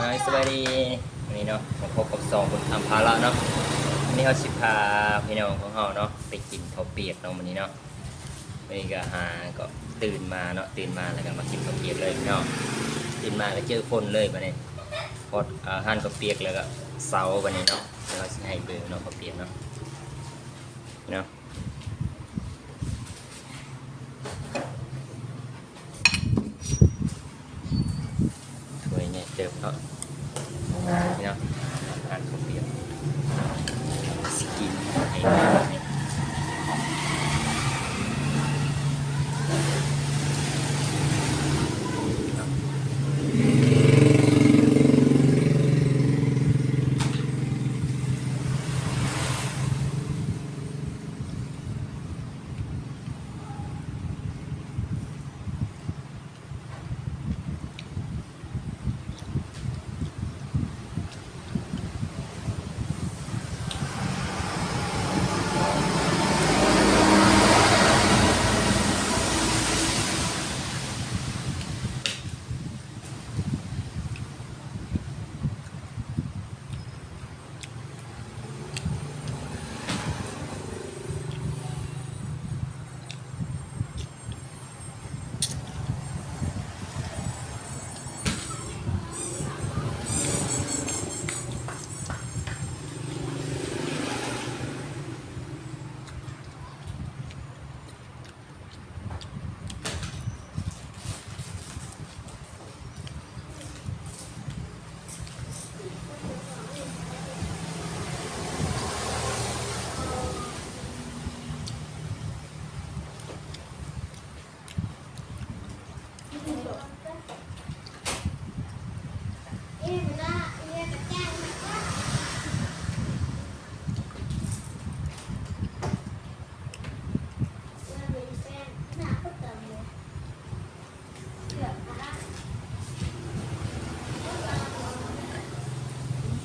สวัสดีวันนี้เนาะมาพบกับสองคนทำภาระเนาะวันนี้เขาสิพาพี่น้องของเขาเนาะไปกินข้าวเปียกเนาะวันนี้เนาะวันนี้ก็ก็ตื่นมาเนาะตื่นมาแล้วก็มากินข้าวเปียกเลยพี่น้องตื่นมาก็เจอคนเลยวันนี้พออาหารข้าวเปียกแล้วก็เสาวันนี้เนาะแล้วก็ให้เบอร์เนาะข้าวเปียกเนาะเนาะถ้วยเนี่ยเติมเนาะนี่เนาะอาหารข้าวเปียกสกินให้เบอร์เนี่ย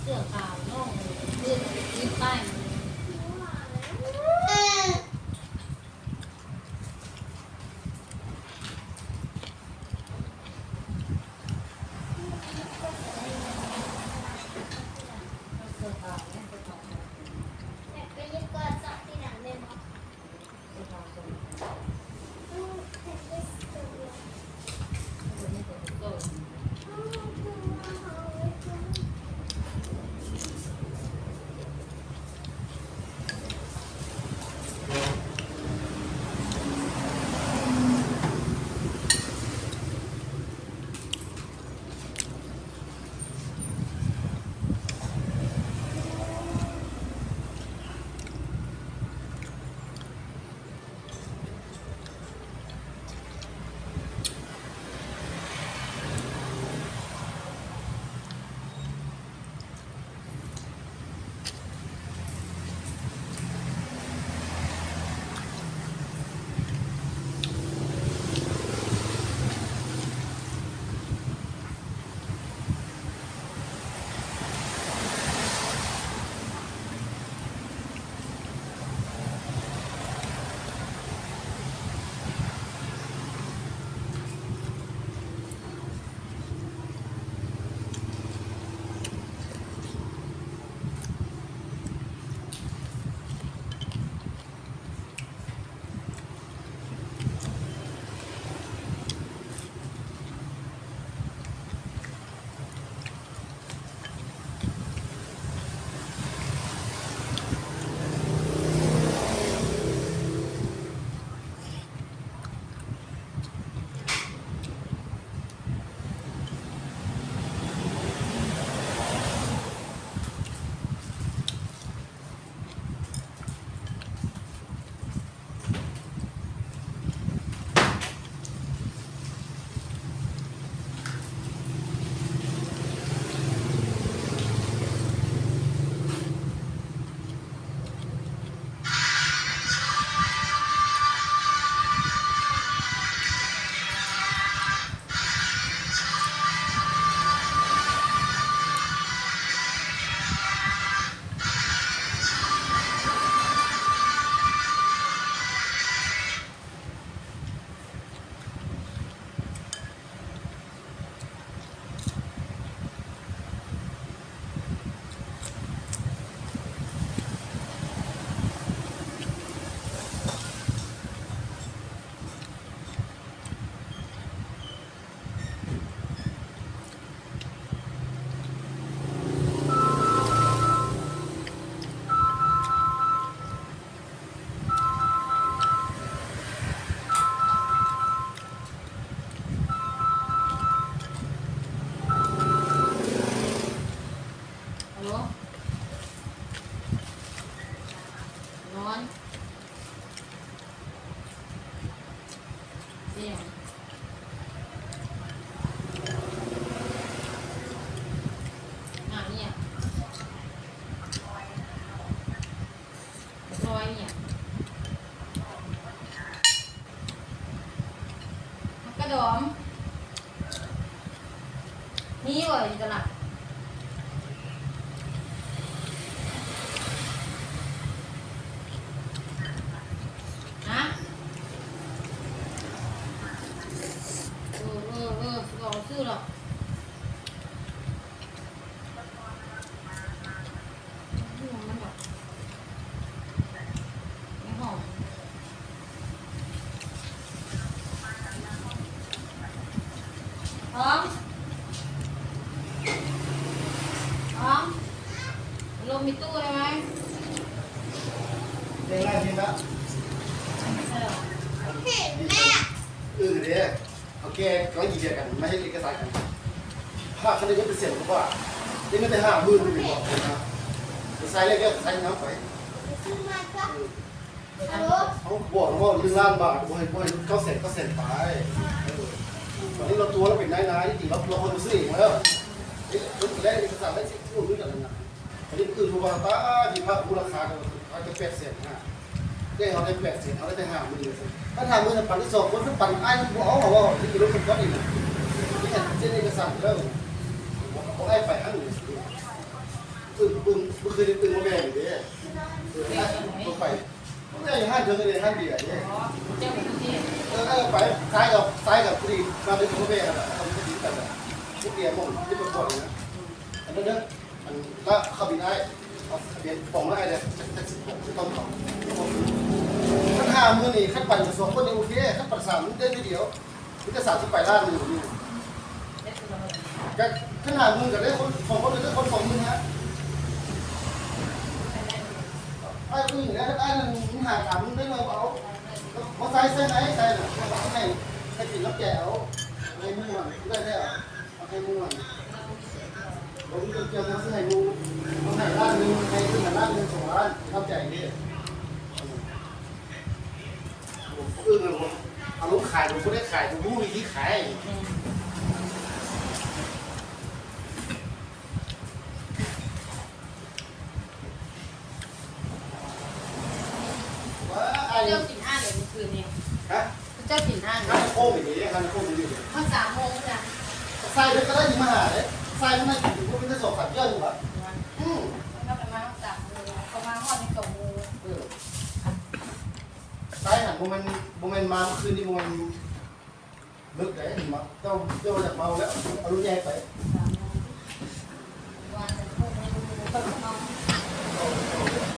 เสื้อขาวน้องเสื้อยืดใต้ มมีตู้ได้ไหม เรื่องแรกนี่นะ เห็นแม่ เดี๋ยวโอเคก็ยิงกันไม่ให้เอกสารกันภาพเขาได้เป็นเสียงเพราะว่านี่ไม่ได้ห้ามือไม่บอกนะใส่เลยก็ใส่น้ำไปเขาบอกว่า1 ล้าน บาทบ่อยเขาเสร็จไปตอนนี้เราตัวเราเป็นนายจริงเราคนซื้อเองแล้วรุ่นแรกเอกสารได้สิรุ่นนี้กันนะอันนี้คือรูปตาที่ว่ามูลค่าเขาจะ800,000ได้เขาได้800,000เขาได้50,000ถ้า50,000ปั่นที่2คนปั่นไอ้บัวเอาว่าที่กิโลคนก็ดีนะนี่เส้นเอกสารแล้วผมไอ้ไปอันนี้ปืนเคยได้ปืนมาแบ่งอยู่ดิไปไม่ได้ห้าเดือนเลยห้าเดียวเนี่ย เจ้าของที่ ไปซ้ายกับผู้ดีมาเป็นมาแบ่งอะไรทำให้ดีกันเลยทุกเดียวมุ่งที่เป็นคนนะอันนั้นเนี่ยอันละขับบินได้เอาทะเบียนฟองได้เลยจะต้องทำขั้น50,000นี่ขั้นปั่น2 คนยังโอเคขั้นปั่น3ได้เดียวมันจะ38 ล้านอยู่นี่ขั้น50,000ก็ได้คน2 คนได้คน20,000ฮะไอ้ผู้หญิงไอ้นั่นมึงหาถามมึงได้เลยเอาใส่ไหนใส่หน่อยเอาให้กินแล้วแกเอาให้มึงมันได้เอาให้มึงมันผมจะเกี่ยวกับซื้อให้มึงมึงให้ล้านนึงให้ซื้อให้ล้านนึง2 ล้านเข้าใจดิผมเอาลูกขายผมก็ได้ขายผมรู้วิธีขายเจ้าสินห้าเดี๋ยวเมื่อคืนนี้ ฮะ เจ้าสินห้า ฮันโค้งอย่างนี้ฮันโค้งอย่างนี้ มัน3 โมงจ้ะ ใส่ไปก็ได้ยิงมาหาเลยใส่ไม่ถึงก็เป็นจะสอบขัดเยอะอยู่ครับ เราไปมา3 โมงเขามาห้องใน2 โมง ใส่หันโมเมนต์มาเมื่อคืนนี้โมเมนต์ลึกเลยมาเจ้าจากเมาแล้วเอาลูกแยกไป 3 โมงวันจะพูดไม่รู้เพิ่มเมา